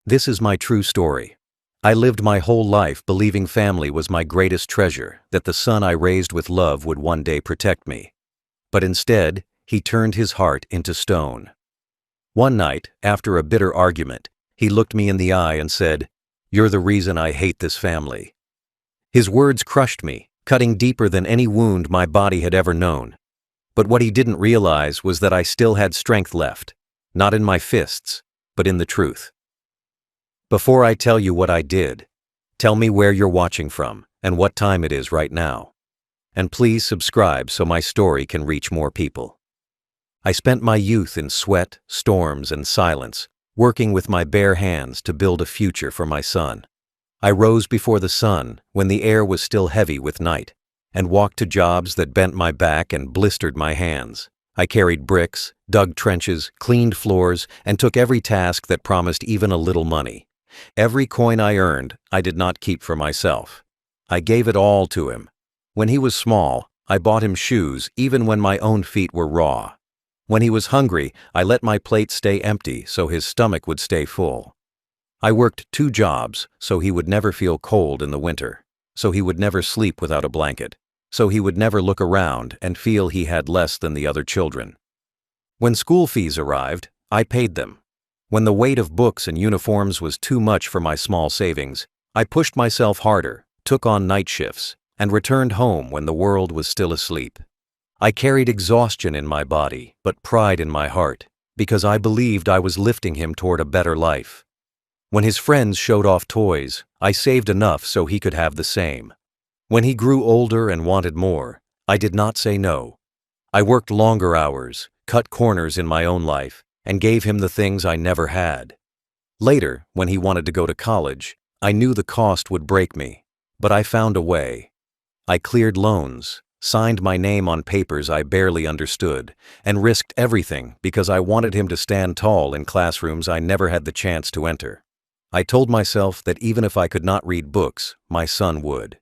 This is my true story. I lived my whole life believing family was my greatest treasure, that the son I raised with love would one day protect me. But instead, he turned his heart into stone. One night, after a bitter argument, he looked me in the eye and said, "You're the reason I hate this family." His words crushed me, cutting deeper than any wound my body had ever known. But what he didn't realize was that I still had strength left, not in my fists, but in the truth. Before I tell you what I did, tell me where you're watching from and what time it is right now. And please subscribe so my story can reach more people. I spent my youth in sweat, storms, and silence, working with my bare hands to build a future for my son. I rose before the sun when the air was still heavy with night, and walked to jobs that bent my back and blistered my hands. I carried bricks, dug trenches, cleaned floors, and took every task that promised even a little money. Every coin I earned, I did not keep for myself. I gave it all to him. When he was small, I bought him shoes even when my own feet were raw. When he was hungry, I let my plate stay empty so his stomach would stay full. I worked 2 jobs so he would never feel cold in the winter, so he would never sleep without a blanket, so he would never look around and feel he had less than the other children. When school fees arrived, I paid them. When the weight of books and uniforms was too much for my small savings, I pushed myself harder, took on night shifts, and returned home when the world was still asleep. I carried exhaustion in my body, but pride in my heart, because I believed I was lifting him toward a better life. When his friends showed off toys, I saved enough so he could have the same. When he grew older and wanted more, I did not say no. I worked longer hours, cut corners in my own life, and gave him the things I never had. Later, when he wanted to go to college, I knew the cost would break me, but I found a way. I cleared loans, signed my name on papers I barely understood, and risked everything because I wanted him to stand tall in classrooms I never had the chance to enter. I told myself that even if I could not read books, my son would.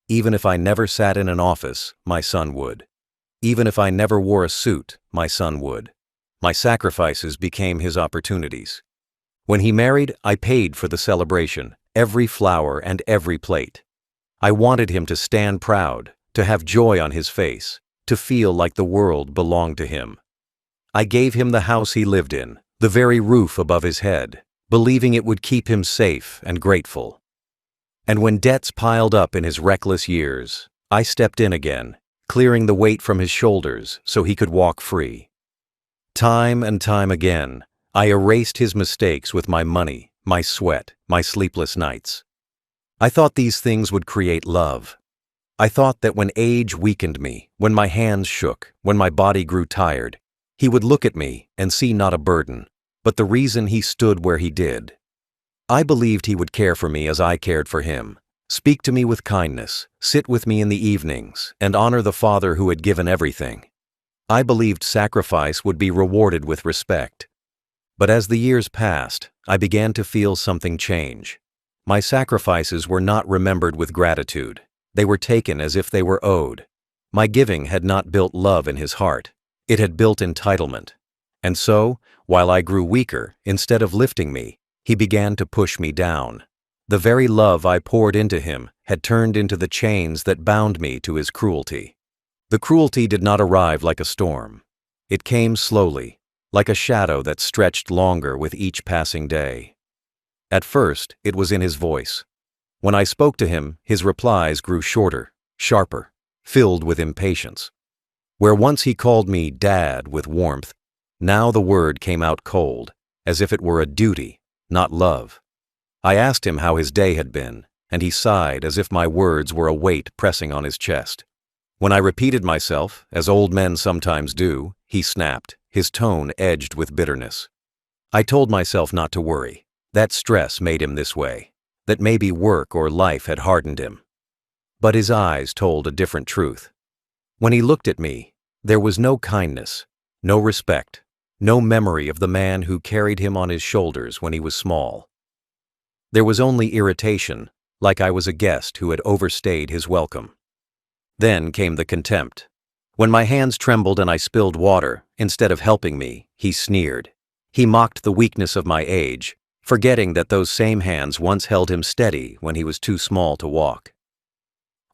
Even if I never sat in an office, my son would. Even if I never wore a suit, my son would. My sacrifices became his opportunities. When he married, I paid for the celebration, every flower and every plate. I wanted him to stand proud, to have joy on his face, to feel like the world belonged to him. I gave him the house he lived in, the very roof above his head, believing it would keep him safe and grateful. And when debts piled up in his reckless years, I stepped in again, clearing the weight from his shoulders so he could walk free. Time and time again, I erased his mistakes with my money, my sweat, my sleepless nights. I thought these things would create love. I thought that when age weakened me, when my hands shook, when my body grew tired, he would look at me and see not a burden, but the reason he stood where he did. I believed he would care for me as I cared for him, speak to me with kindness, sit with me in the evenings, and honor the father who had given everything. I believed sacrifice would be rewarded with respect. But as the years passed, I began to feel something change. My sacrifices were not remembered with gratitude. They were taken as if they were owed. My giving had not built love in his heart. It had built entitlement. And so, while I grew weaker, instead of lifting me, he began to push me down. The very love I poured into him had turned into the chains that bound me to his cruelty. The cruelty did not arrive like a storm. It came slowly, like a shadow that stretched longer with each passing day. At first, it was in his voice. When I spoke to him, his replies grew shorter, sharper, filled with impatience. Where once he called me Dad with warmth, now the word came out cold, as if it were a duty, not love. I asked him how his day had been, and he sighed as if my words were a weight pressing on his chest. When I repeated myself, as old men sometimes do, he snapped, his tone edged with bitterness. I told myself not to worry. That stress made him this way. That maybe work or life had hardened him. But his eyes told a different truth. When he looked at me, there was no kindness, no respect, no memory of the man who carried him on his shoulders when he was small. There was only irritation, like I was a guest who had overstayed his welcome. Then came the contempt. When my hands trembled and I spilled water, instead of helping me, he sneered. He mocked the weakness of my age, forgetting that those same hands once held him steady when he was too small to walk.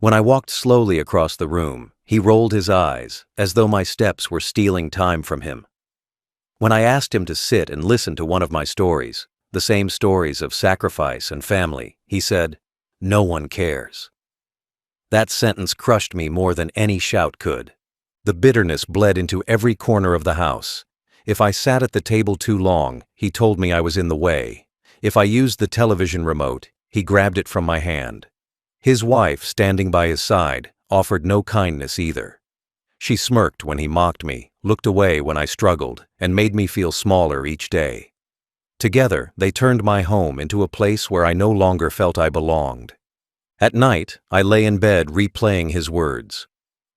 When I walked slowly across the room, he rolled his eyes, as though my steps were stealing time from him. When I asked him to sit and listen to one of my stories, the same stories of sacrifice and family, he said, "No one cares." That sentence crushed me more than any shout could. The bitterness bled into every corner of the house. If I sat at the table too long, he told me I was in the way. If I used the television remote, he grabbed it from my hand. His wife, standing by his side, offered no kindness either. She smirked when he mocked me, looked away when I struggled, and made me feel smaller each day. Together, they turned my home into a place where I no longer felt I belonged. At night, I lay in bed replaying his words.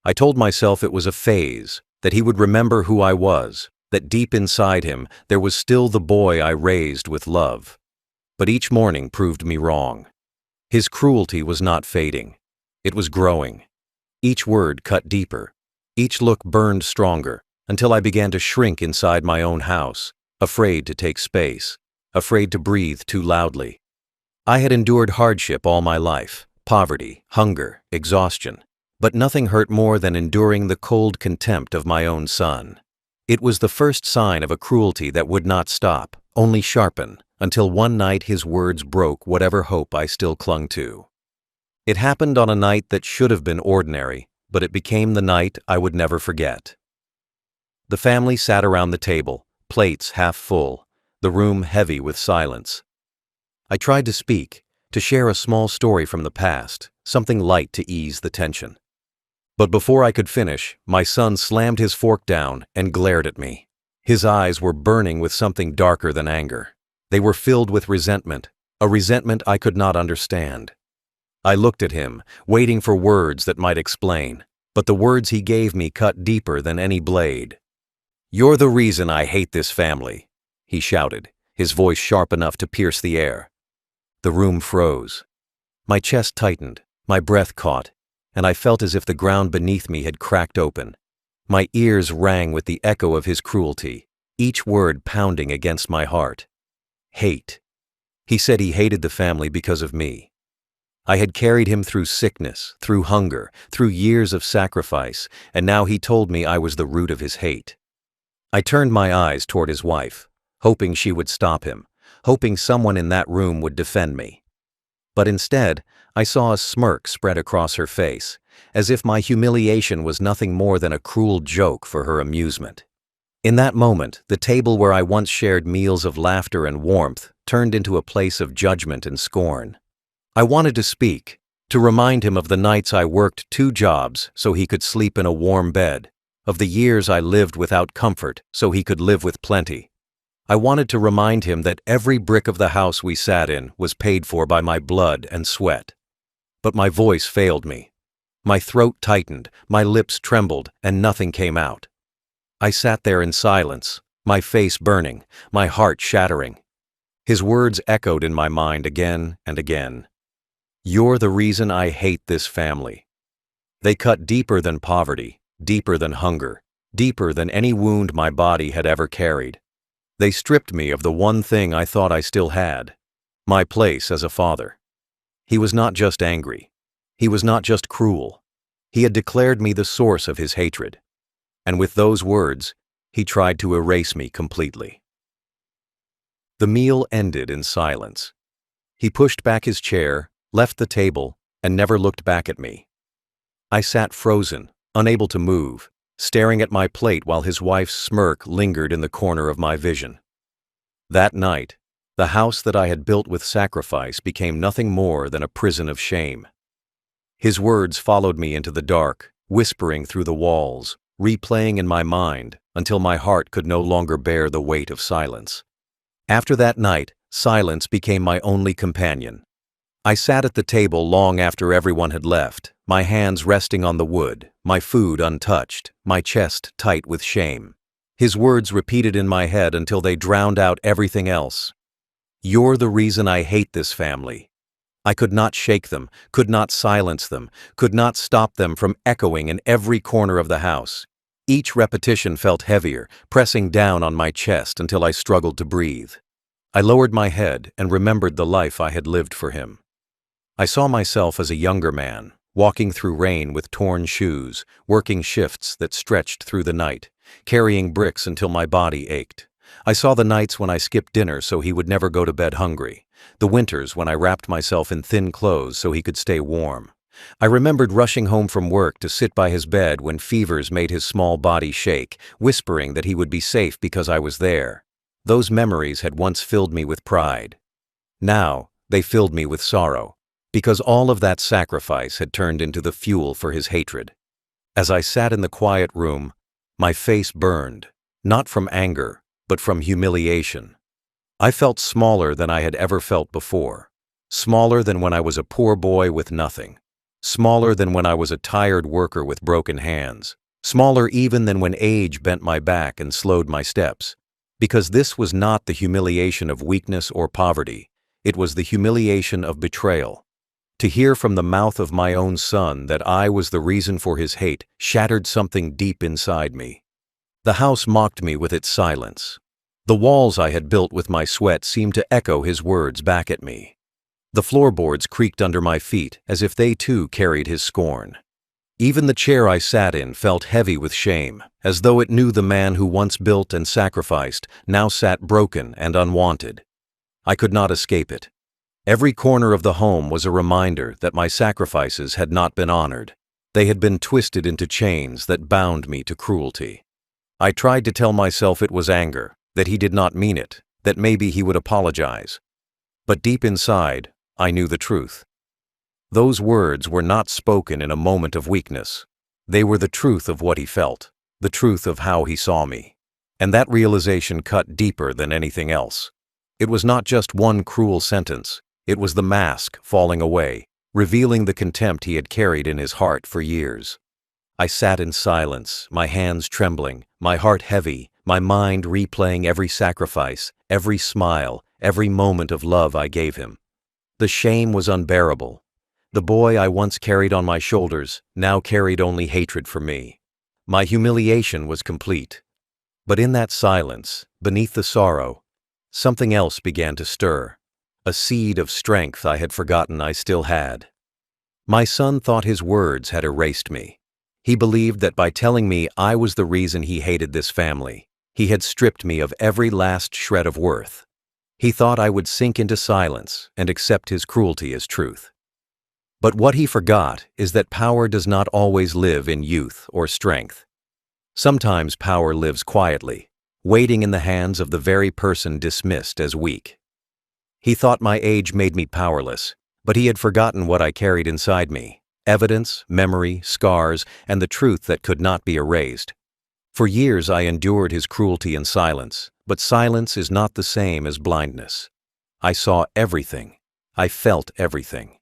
I told myself it was a phase, that he would remember who I was, that deep inside him there was still the boy I raised with love. But each morning proved me wrong. His cruelty was not fading. It was growing. Each word cut deeper. Each look burned stronger, until I began to shrink inside my own house, afraid to take space, afraid to breathe too loudly. I had endured hardship all my life, poverty, hunger, exhaustion, but nothing hurt more than enduring the cold contempt of my own son. It was the first sign of a cruelty that would not stop, only sharpen, until one night his words broke whatever hope I still clung to. It happened on a night that should have been ordinary, but it became the night I would never forget. The family sat around the table, plates half full, the room heavy with silence. I tried to speak, to share a small story from the past, something light to ease the tension. But before I could finish, my son slammed his fork down and glared at me. His eyes were burning with something darker than anger. They were filled with resentment, a resentment I could not understand. I looked at him, waiting for words that might explain, but the words he gave me cut deeper than any blade. "You're the reason I hate this family," he shouted, his voice sharp enough to pierce the air. The room froze. My chest tightened, my breath caught, and I felt as if the ground beneath me had cracked open. My ears rang with the echo of his cruelty, each word pounding against my heart. Hate. He said he hated the family because of me. I had carried him through sickness, through hunger, through years of sacrifice, and now he told me I was the root of his hate. I turned my eyes toward his wife, hoping she would stop him, hoping someone in that room would defend me. But instead, I saw a smirk spread across her face, as if my humiliation was nothing more than a cruel joke for her amusement. In that moment, the table where I once shared meals of laughter and warmth turned into a place of judgment and scorn. I wanted to speak, to remind him of the nights I worked 2 jobs so he could sleep in a warm bed, of the years I lived without comfort so he could live with plenty. I wanted to remind him that every brick of the house we sat in was paid for by my blood and sweat. But my voice failed me. My throat tightened, my lips trembled, and nothing came out. I sat there in silence, my face burning, my heart shattering. His words echoed in my mind again and again. "You're the reason I hate this family." They cut deeper than poverty, deeper than hunger, deeper than any wound my body had ever carried. They stripped me of the one thing I thought I still had, my place as a father. He was not just angry. He was not just cruel. He had declared me the source of his hatred. And with those words, he tried to erase me completely. The meal ended in silence. He pushed back his chair, left the table, and never looked back at me. I sat frozen, unable to move, staring at my plate while his wife's smirk lingered in the corner of my vision. That night, the house that I had built with sacrifice became nothing more than a prison of shame. His words followed me into the dark, whispering through the walls, replaying in my mind until my heart could no longer bear the weight of silence. After that night, silence became my only companion. I sat at the table long after everyone had left, my hands resting on the wood, my food untouched, my chest tight with shame. His words repeated in my head until they drowned out everything else. "You're the reason I hate this family." I could not shake them, could not silence them, could not stop them from echoing in every corner of the house. Each repetition felt heavier, pressing down on my chest until I struggled to breathe. I lowered my head and remembered the life I had lived for him. I saw myself as a younger man, walking through rain with torn shoes, working shifts that stretched through the night, carrying bricks until my body ached. I saw the nights when I skipped dinner so he would never go to bed hungry, the winters when I wrapped myself in thin clothes so he could stay warm. I remembered rushing home from work to sit by his bed when fevers made his small body shake, whispering that he would be safe because I was there. Those memories had once filled me with pride. Now, they filled me with sorrow, because all of that sacrifice had turned into the fuel for his hatred. As I sat in the quiet room, my face burned, not from anger, but from humiliation. I felt smaller than I had ever felt before, smaller than when I was a poor boy with nothing, smaller than when I was a tired worker with broken hands, smaller even than when age bent my back and slowed my steps. Because this was not the humiliation of weakness or poverty, it was the humiliation of betrayal. To hear from the mouth of my own son that I was the reason for his hate shattered something deep inside me. The house mocked me with its silence. The walls I had built with my sweat seemed to echo his words back at me. The floorboards creaked under my feet as if they too carried his scorn. Even the chair I sat in felt heavy with shame, as though it knew the man who once built and sacrificed now sat broken and unwanted. I could not escape it. Every corner of the home was a reminder that my sacrifices had not been honored. They had been twisted into chains that bound me to cruelty. I tried to tell myself it was anger, that he did not mean it, that maybe he would apologize. But deep inside, I knew the truth. Those words were not spoken in a moment of weakness. They were the truth of what he felt, the truth of how he saw me. And that realization cut deeper than anything else. It was not just one cruel sentence, it was the mask falling away, revealing the contempt he had carried in his heart for years. I sat in silence, my hands trembling, my heart heavy, my mind replaying every sacrifice, every smile, every moment of love I gave him. The shame was unbearable. The boy I once carried on my shoulders now carried only hatred for me. My humiliation was complete. But in that silence, beneath the sorrow, something else began to stir, a seed of strength I had forgotten I still had. My son thought his words had erased me. He believed that by telling me I was the reason he hated this family, he had stripped me of every last shred of worth. He thought I would sink into silence and accept his cruelty as truth. But what he forgot is that power does not always live in youth or strength. Sometimes power lives quietly, waiting in the hands of the very person dismissed as weak. He thought my age made me powerless, but he had forgotten what I carried inside me: evidence, memory, scars, and the truth that could not be erased. For years I endured his cruelty in silence, but silence is not the same as blindness. I saw everything. I felt everything.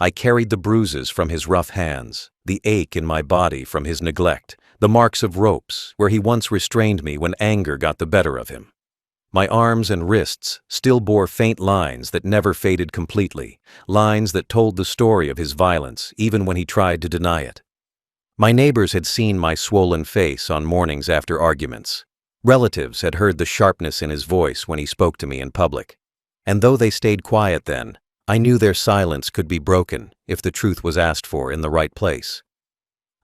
I carried the bruises from his rough hands, the ache in my body from his neglect, the marks of ropes where he once restrained me when anger got the better of him. My arms and wrists still bore faint lines that never faded completely, lines that told the story of his violence even when he tried to deny it. My neighbors had seen my swollen face on mornings after arguments. Relatives had heard the sharpness in his voice when he spoke to me in public. And though they stayed quiet then, I knew their silence could be broken if the truth was asked for in the right place.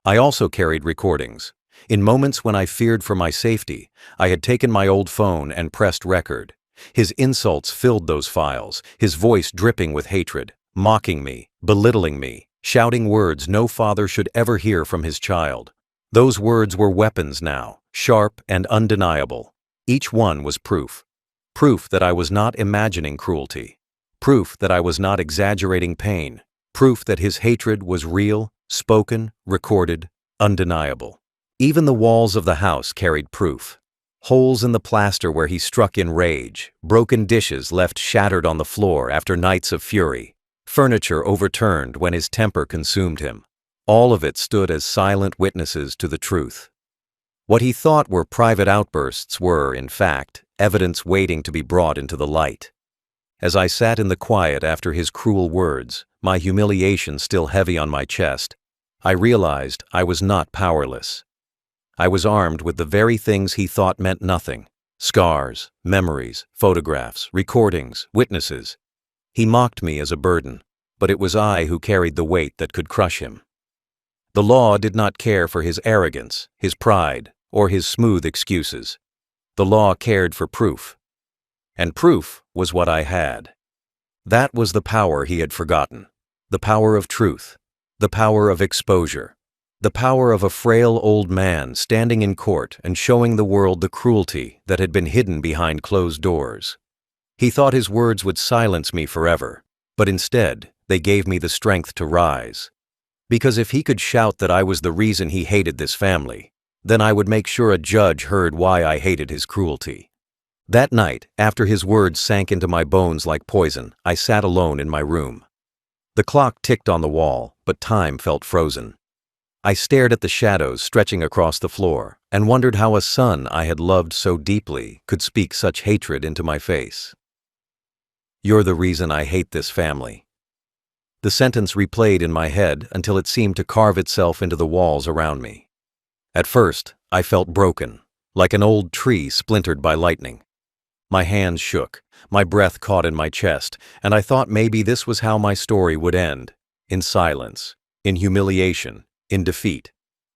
I also carried recordings. In moments when I feared for my safety, I had taken my old phone and pressed record. His insults filled those files, his voice dripping with hatred, mocking me, belittling me, shouting words no father should ever hear from his child. Those words were weapons now, sharp and undeniable. Each one was proof. Proof that I was not imagining cruelty. Proof that I was not exaggerating pain. Proof that his hatred was real, spoken, recorded, undeniable. Even the walls of the house carried proof. Holes in the plaster where he struck in rage, broken dishes left shattered on the floor after nights of fury, furniture overturned when his temper consumed him. All of it stood as silent witnesses to the truth. What he thought were private outbursts were, in fact, evidence waiting to be brought into the light. As I sat in the quiet after his cruel words, my humiliation still heavy on my chest, I realized I was not powerless. I was armed with the very things he thought meant nothing: Scars, memories, photographs, recordings, witnesses. He mocked me as a burden, but it was I who carried the weight that could crush him. The law did not care for his arrogance, his pride, or his smooth excuses. The law cared for proof. And proof was what I had. That was the power he had forgotten. The power of truth. The power of exposure. The power of a frail old man standing in court and showing the world the cruelty that had been hidden behind closed doors. He thought his words would silence me forever, but instead, they gave me the strength to rise. Because if he could shout that I was the reason he hated this family, then I would make sure a judge heard why I hated his cruelty. That night, after his words sank into my bones like poison, I sat alone in my room. The clock ticked on the wall, but time felt frozen. I stared at the shadows stretching across the floor and wondered how a son I had loved so deeply could speak such hatred into my face. "You're the reason I hate this family." The sentence replayed in my head until it seemed to carve itself into the walls around me. At first, I felt broken, like an old tree splintered by lightning. My hands shook, my breath caught in my chest, and I thought maybe this was how my story would end, in silence, in humiliation, in defeat.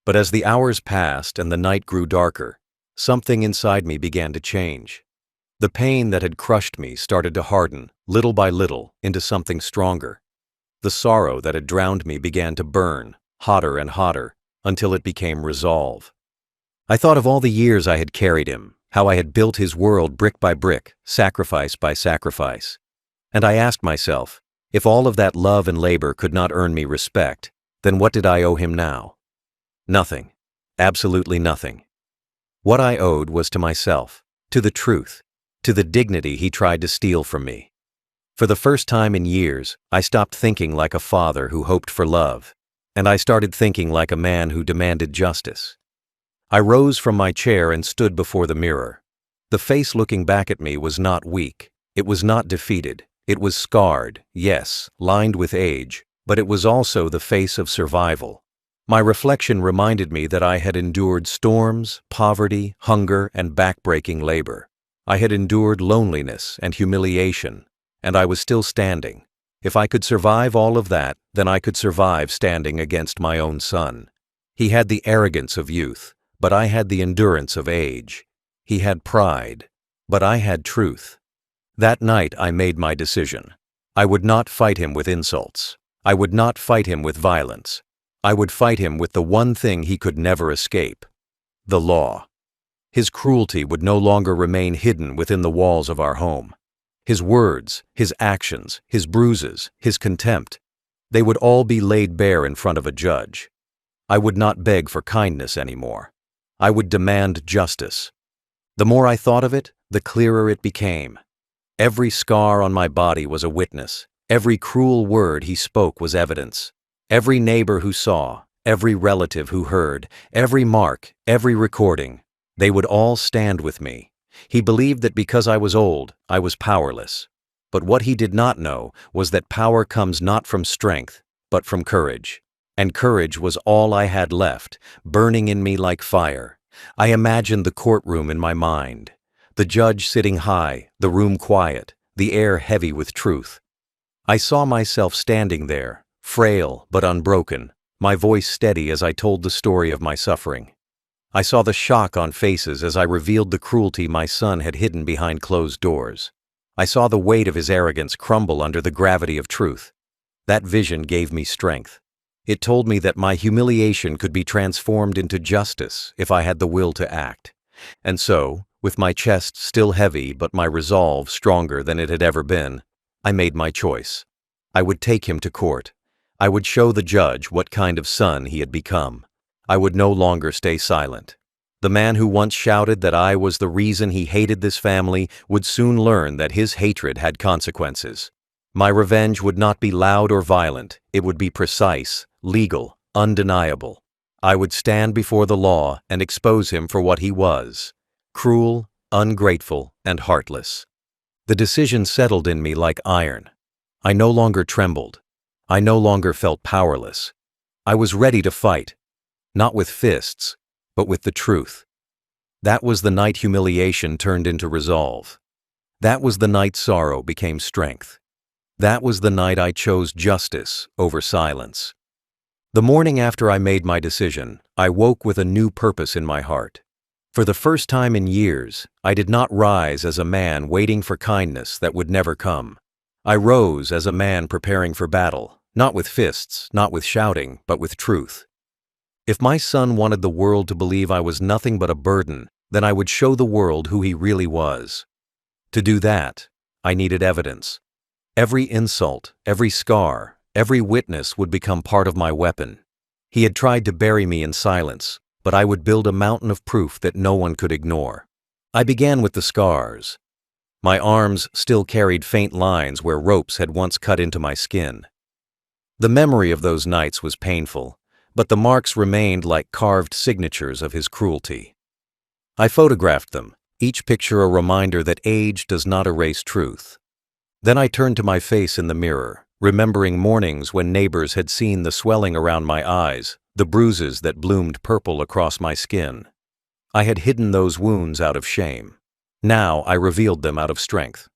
But as the hours passed and the night grew darker, something inside me began to change. The pain that had crushed me started to harden, little by little, into something stronger. The sorrow that had drowned me began to burn, hotter and hotter, until it became resolve. I thought of all the years I had carried him, how I had built his world brick by brick, sacrifice by sacrifice. And I asked myself, if all of that love and labor could not earn me respect, then what did I owe him now? Nothing. Absolutely nothing. What I owed was to myself, to the truth, to the dignity he tried to steal from me. For the first time in years, I stopped thinking like a father who hoped for love, and I started thinking like a man who demanded justice. I rose from my chair and stood before the mirror. The face looking back at me was not weak, it was not defeated, it was scarred, yes, lined with age, but it was also the face of survival. My reflection reminded me that I had endured storms, poverty, hunger, and backbreaking labor. I had endured loneliness and humiliation, and I was still standing. If I could survive all of that, then I could survive standing against my own son. He had the arrogance of youth, but I had the endurance of age. He had pride, but I had truth. That night I made my decision. I would not fight him with insults. I would not fight him with violence. I would fight him with the one thing he could never escape: the law. His cruelty would no longer remain hidden within the walls of our home. His words, his actions, his bruises, his contempt, they would all be laid bare in front of a judge. I would not beg for kindness anymore. I would demand justice. The more I thought of it, the clearer it became. Every scar on my body was a witness. Every cruel word he spoke was evidence. Every neighbor who saw, every relative who heard, every mark, every recording, they would all stand with me. He believed that because I was old, I was powerless. But what he did not know was that power comes not from strength, but from courage. And courage was all I had left, burning in me like fire. I imagined the courtroom in my mind. The judge sitting high, the room quiet, the air heavy with truth. I saw myself standing there, frail but unbroken, my voice steady as I told the story of my suffering. I saw the shock on faces as I revealed the cruelty my son had hidden behind closed doors. I saw the weight of his arrogance crumble under the gravity of truth. That vision gave me strength. It told me that my humiliation could be transformed into justice if I had the will to act. And so, with my chest still heavy but my resolve stronger than it had ever been, I made my choice. I would take him to court. I would show the judge what kind of son he had become. I would no longer stay silent. The man who once shouted that I was the reason he hated this family would soon learn that his hatred had consequences. My revenge would not be loud or violent. It would be precise, legal, undeniable. I would stand before the law and expose him for what he was: cruel, ungrateful, and heartless. The decision settled in me like iron. I no longer trembled. I no longer felt powerless. I was ready to fight, not with fists, but with the truth. That was the night humiliation turned into resolve. That was the night sorrow became strength. That was the night I chose justice over silence. The morning after I made my decision, I woke with a new purpose in my heart. For the first time in years, I did not rise as a man waiting for kindness that would never come. I rose as a man preparing for battle, not with fists, not with shouting, but with truth. If my son wanted the world to believe I was nothing but a burden, then I would show the world who he really was. To do that, I needed evidence. Every insult, every scar, every witness would become part of my weapon. He had tried to bury me in silence, but I would build a mountain of proof that no one could ignore. I began with the scars. My arms still carried faint lines where ropes had once cut into my skin. The memory of those nights was painful, but the marks remained like carved signatures of his cruelty. I photographed them, each picture a reminder that age does not erase truth. Then I turned to my face in the mirror, remembering mornings when neighbors had seen the swelling around my eyes, the bruises that bloomed purple across my skin. I had hidden those wounds out of shame. Now I revealed them out of strength.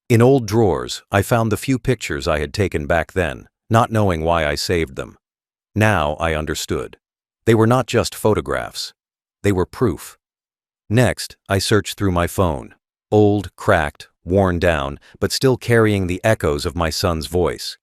In old drawers, I found the few pictures I had taken back then, not knowing why I saved them. Now I understood. They were not just photographs. They were proof. Next, I searched through my phone. Old, cracked, worn down, but still carrying the echoes of my son's voice.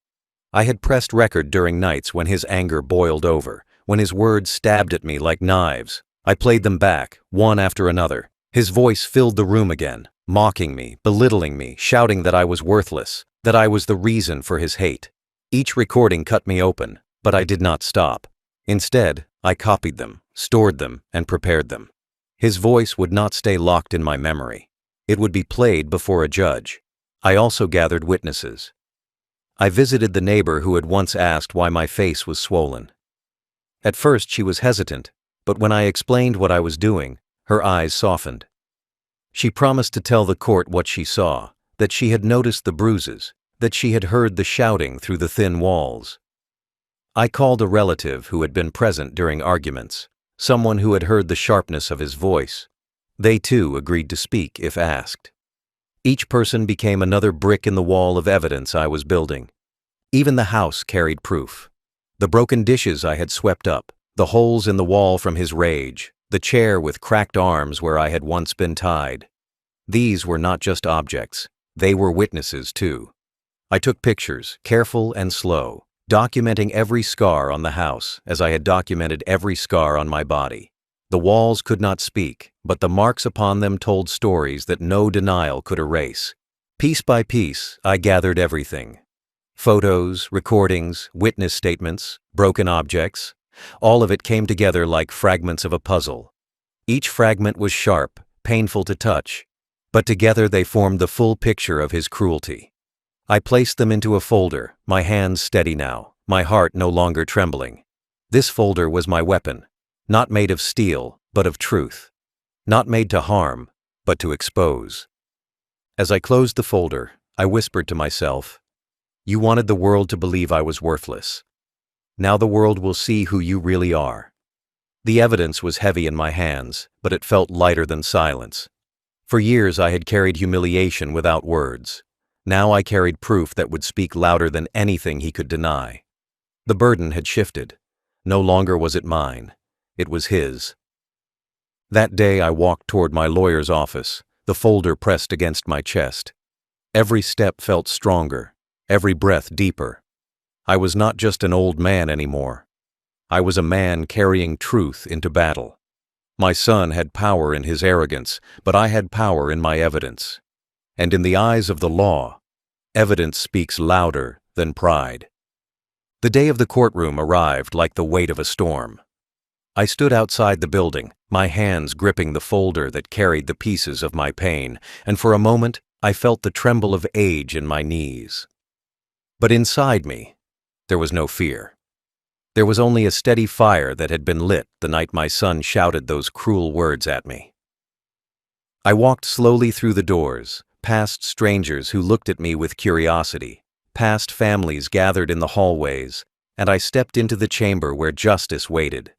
I had pressed record during nights when his anger boiled over, when his words stabbed at me like knives. I played them back, one after another. His voice filled the room again, mocking me, belittling me, shouting that I was worthless, that I was the reason for his hate. Each recording cut me open, but I did not stop. Instead, I copied them, stored them, and prepared them. His voice would not stay locked in my memory. It would be played before a judge. I also gathered witnesses. I visited the neighbor who had once asked why my face was swollen. At first she was hesitant, but when I explained what I was doing, her eyes softened. She promised to tell the court what she saw, that she had noticed the bruises, that she had heard the shouting through the thin walls. I called a relative who had been present during arguments, someone who had heard the sharpness of his voice. They too agreed to speak if asked. Each person became another brick in the wall of evidence I was building. Even the house carried proof. The broken dishes I had swept up, the holes in the wall from his rage, the chair with cracked arms where I had once been tied. These were not just objects, they were witnesses too. I took pictures, careful and slow, documenting every scar on the house as I had documented every scar on my body. The walls could not speak, but the marks upon them told stories that no denial could erase. Piece by piece, I gathered everything. Photos, recordings, witness statements, broken objects. All of it came together like fragments of a puzzle. Each fragment was sharp, painful to touch, but together they formed the full picture of his cruelty. I placed them into a folder, my hands steady now, my heart no longer trembling. This folder was my weapon, not made of steel, but of truth. Not made to harm, but to expose. As I closed the folder, I whispered to myself, "You wanted the world to believe I was worthless. Now the world will see who you really are." The evidence was heavy in my hands, but it felt lighter than silence. For years I had carried humiliation without words. Now I carried proof that would speak louder than anything he could deny. The burden had shifted. No longer was it mine. It was his. That day I walked toward my lawyer's office, the folder pressed against my chest. Every step felt stronger, every breath deeper. I was not just an old man anymore. I was a man carrying truth into battle. My son had power in his arrogance, but I had power in my evidence. And in the eyes of the law, evidence speaks louder than pride. The day of the courtroom arrived like the weight of a storm. I stood outside the building, my hands gripping the folder that carried the pieces of my pain, and for a moment I felt the tremble of age in my knees. But inside me, there was no fear. There was only a steady fire that had been lit the night my son shouted those cruel words at me. I walked slowly through the doors, past strangers who looked at me with curiosity, past families gathered in the hallways, and I stepped into the chamber where justice waited.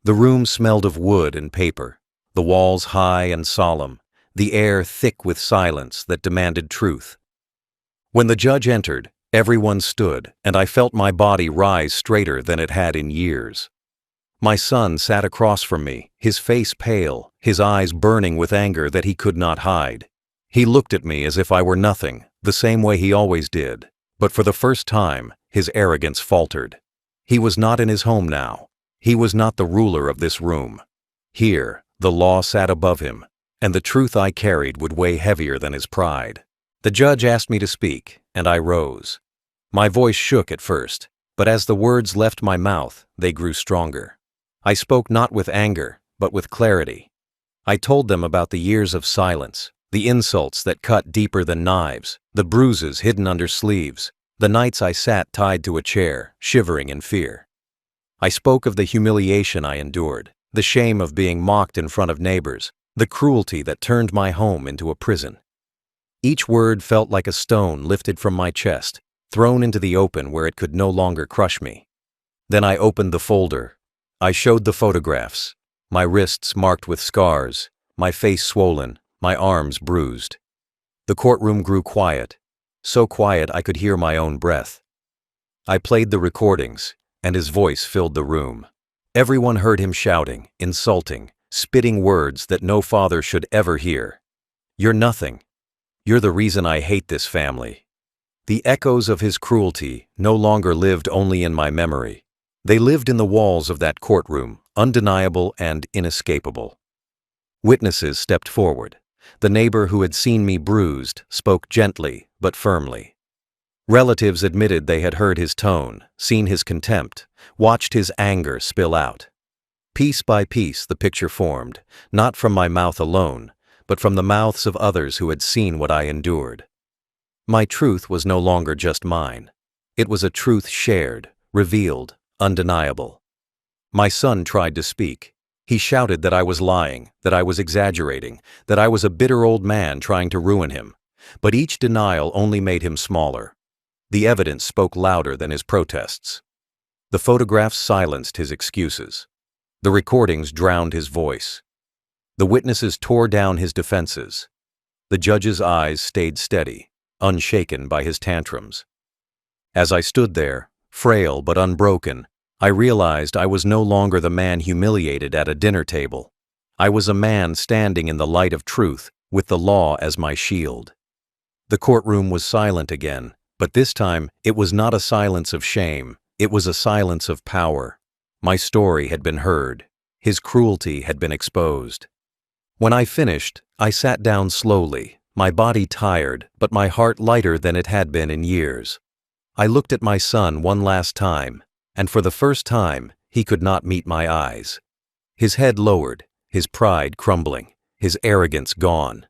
The room smelled of wood and paper. the walls high and solemn, the air thick with silence that demanded truth. When the judge entered, everyone stood, and I felt my body rise straighter than it had in years. My son sat across from me, his face pale, his eyes burning with anger that he could not hide. He looked at me as if I were nothing, the same way he always did, but for the first time, his arrogance faltered. He was not in his home now. He was not the ruler of this room. Here, the law sat above him, and the truth I carried would weigh heavier than his pride. The judge asked me to speak, and I rose. My voice shook at first, but as the words left my mouth, they grew stronger. I spoke not with anger, but with clarity. I told them about the years of silence, the insults that cut deeper than knives, the bruises hidden under sleeves, the nights I sat tied to a chair, shivering in fear. I spoke of the humiliation I endured, the shame of being mocked in front of neighbors, the cruelty that turned my home into a prison. Each word felt like a stone lifted from my chest, thrown into the open where it could no longer crush me. Then I opened the folder. I showed the photographs, my wrists marked with scars, my face swollen, my arms bruised. The courtroom grew quiet, so quiet I could hear my own breath. I played the recordings, and his voice filled the room. Everyone heard him shouting, insulting, spitting words that no father should ever hear. "You're nothing. You're the reason I hate this family." The echoes of his cruelty no longer lived only in my memory. They lived in the walls of that courtroom, undeniable and inescapable. Witnesses stepped forward. The neighbor who had seen me bruised spoke gently but firmly. Relatives admitted they had heard his tone, seen his contempt, watched his anger spill out. Piece by piece the picture formed, not from my mouth alone, but from the mouths of others who had seen what I endured. My truth was no longer just mine. It was a truth shared, revealed, undeniable. My son tried to speak. He shouted that I was lying, that I was exaggerating, that I was a bitter old man trying to ruin him. But each denial only made him smaller. The evidence spoke louder than his protests. The photographs silenced his excuses. The recordings drowned his voice. The witnesses tore down his defenses. The judge's eyes stayed steady, unshaken by his tantrums. As I stood there, frail but unbroken, I realized I was no longer the man humiliated at a dinner table. I was a man standing in the light of truth, with the law as my shield. The courtroom was silent again, but this time it was not a silence of shame, it was a silence of power. My story had been heard. His cruelty had been exposed. When I finished, I sat down slowly, my body tired, but my heart lighter than it had been in years. I looked at my son one last time, and for the first time, he could not meet my eyes. His head lowered, his pride crumbling, his arrogance gone.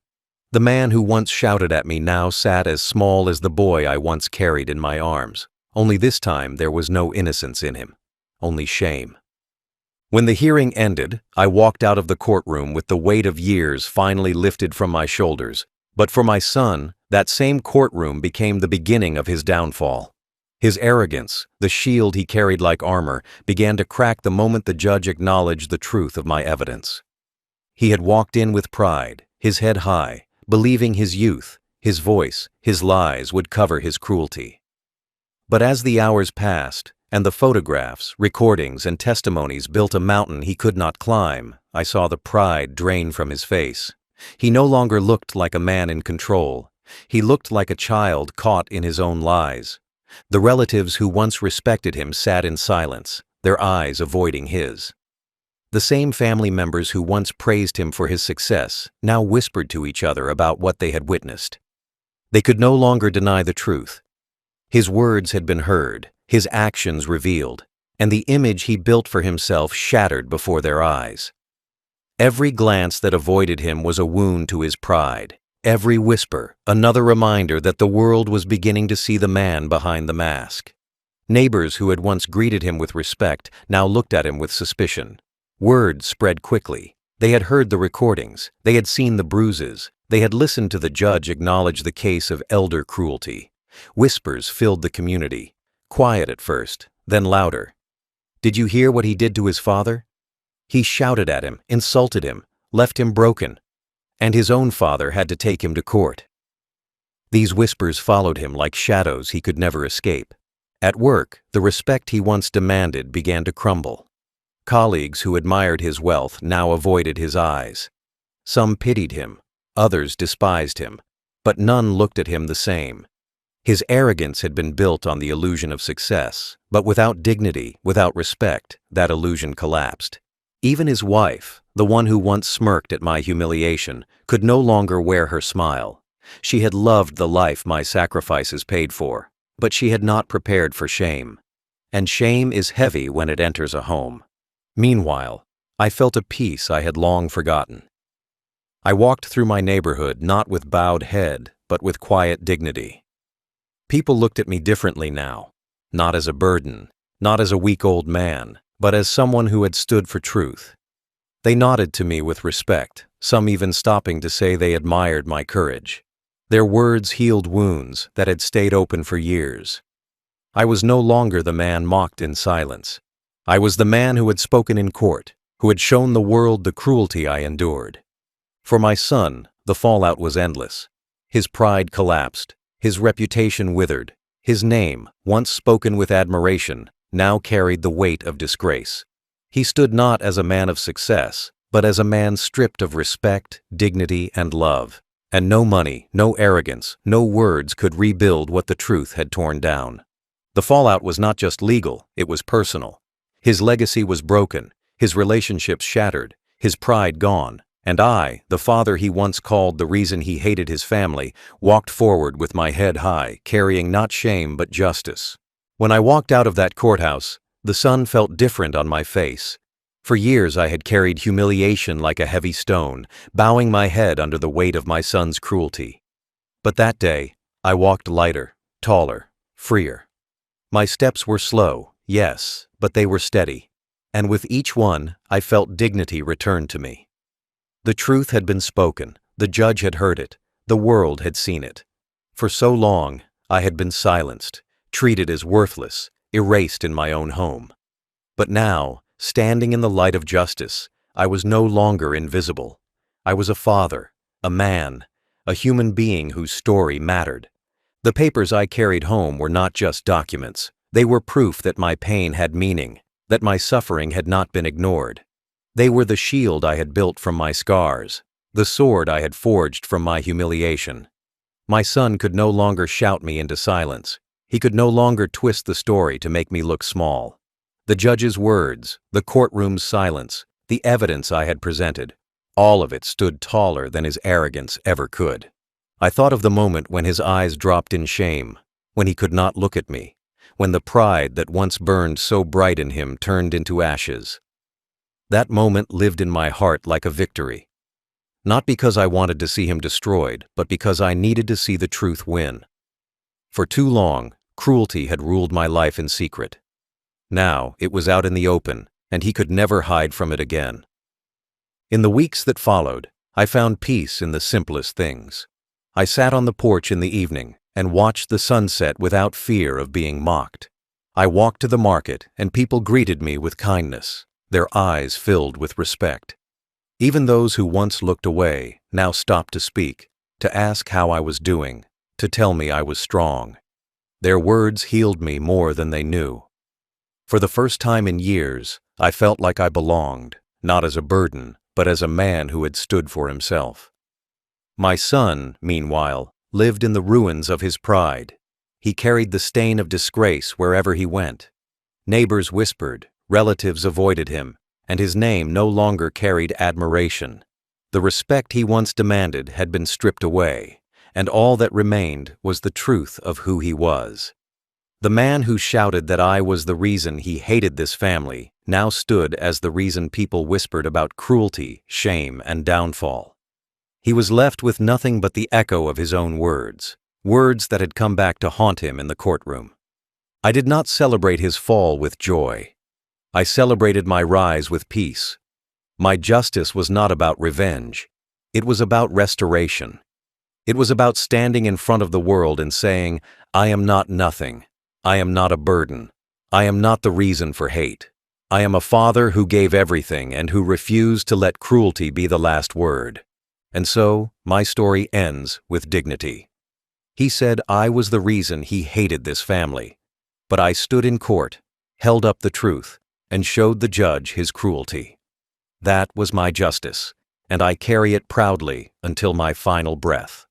The man who once shouted at me now sat as small as the boy I once carried in my arms, only this time there was no innocence in him, only shame. When the hearing ended, I walked out of the courtroom with the weight of years finally lifted from my shoulders. But for my son, that same courtroom became the beginning of his downfall. His arrogance, the shield he carried like armor, began to crack the moment the judge acknowledged the truth of my evidence. He had walked in with pride, his head high, believing his youth, his voice, his lies would cover his cruelty. But as the hours passed, and the photographs, recordings, and testimonies built a mountain he could not climb, I saw the pride drain from his face. He no longer looked like a man in control. He looked like a child caught in his own lies. The relatives who once respected him sat in silence, their eyes avoiding his. The same family members who once praised him for his success now whispered to each other about what they had witnessed. They could no longer deny the truth. His words had been heard, his actions revealed, and the image he built for himself shattered before their eyes. Every glance that avoided him was a wound to his pride. Every whisper, another reminder that the world was beginning to see the man behind the mask. Neighbors who had once greeted him with respect now looked at him with suspicion. Word spread quickly. They had heard the recordings. They had seen the bruises. They had listened to the judge acknowledge the case of elder cruelty. Whispers filled the community. Quiet at first, then louder. "Did you hear what he did to his father? He shouted at him, insulted him, left him broken, and his own father had to take him to court. These whispers followed him like shadows he could never escape. At work, the respect he once demanded began to crumble. Colleagues who admired his wealth now avoided his eyes. Some pitied him, others despised him, but none looked at him the same. His arrogance had been built on the illusion of success, but without dignity, without respect, that illusion collapsed. Even his wife, the one who once smirked at my humiliation, could no longer wear her smile. She had loved the life my sacrifices paid for, but she had not prepared for shame. And shame is heavy when it enters a home. Meanwhile, I felt a peace I had long forgotten. I walked through my neighborhood not with bowed head, but with quiet dignity. People looked at me differently now, not as a burden, not as a weak old man, but as someone who had stood for truth. They nodded to me with respect, some even stopping to say they admired my courage. Their words healed wounds that had stayed open for years. I was no longer the man mocked in silence. I was the man who had spoken in court, who had shown the world the cruelty I endured. For my son, the fallout was endless. His pride collapsed, his reputation withered, his name, once spoken with admiration, now carried the weight of disgrace. He stood not as a man of success, but as a man stripped of respect, dignity, and love. And no money, no arrogance, no words could rebuild what the truth had torn down. The fallout was not just legal, it was personal. His legacy was broken, his relationships shattered, his pride gone, and I, the father he once called the reason he hated his family, walked forward with my head high, carrying not shame but justice. When I walked out of that courthouse, the sun felt different on my face. For years I had carried humiliation like a heavy stone, bowing my head under the weight of my son's cruelty. But that day, I walked lighter, taller, freer. My steps were slow, yes, but they were steady, and with each one, I felt dignity return to me. The truth had been spoken, the judge had heard it, the world had seen it. For so long, I had been silenced, treated as worthless, erased in my own home. But now, standing in the light of justice, I was no longer invisible. I was a father, a man, a human being whose story mattered. The papers I carried home were not just documents. They were proof that my pain had meaning, that my suffering had not been ignored. They were the shield I had built from my scars, the sword I had forged from my humiliation. My son could no longer shout me into silence. He could no longer twist the story to make me look small. The judge's words, the courtroom's silence, the evidence I had presented, all of it stood taller than his arrogance ever could. I thought of the moment when his eyes dropped in shame, when he could not look at me, when the pride that once burned so bright in him turned into ashes. That moment lived in my heart like a victory. Not because I wanted to see him destroyed, but because I needed to see the truth win. For too long, cruelty had ruled my life in secret. Now it was out in the open, and he could never hide from it again. In the weeks that followed, I found peace in the simplest things. I sat on the porch in the evening and watched the sunset without fear of being mocked. I walked to the market, and people greeted me with kindness, their eyes filled with respect. Even those who once looked away now stopped to speak, to ask how I was doing, to tell me I was strong. Their words healed me more than they knew. For the first time in years, I felt like I belonged, not as a burden, but as a man who had stood for himself. My son, meanwhile, lived in the ruins of his pride. He carried the stain of disgrace wherever he went. Neighbors whispered, relatives avoided him, and his name no longer carried admiration. The respect he once demanded had been stripped away, and all that remained was the truth of who he was. The man who shouted that I was the reason he hated this family now stood as the reason people whispered about cruelty, shame, and downfall. He was left with nothing but the echo of his own words, words that had come back to haunt him in the courtroom. I did not celebrate his fall with joy. I celebrated my rise with peace. My justice was not about revenge. It was about restoration. It was about standing in front of the world and saying, I am not nothing. I am not a burden. I am not the reason for hate. I am a father who gave everything and who refused to let cruelty be the last word. And so, my story ends with dignity. He said I was the reason he hated this family. But I stood in court, held up the truth, and showed the judge his cruelty. That was my justice, and I carry it proudly until my final breath.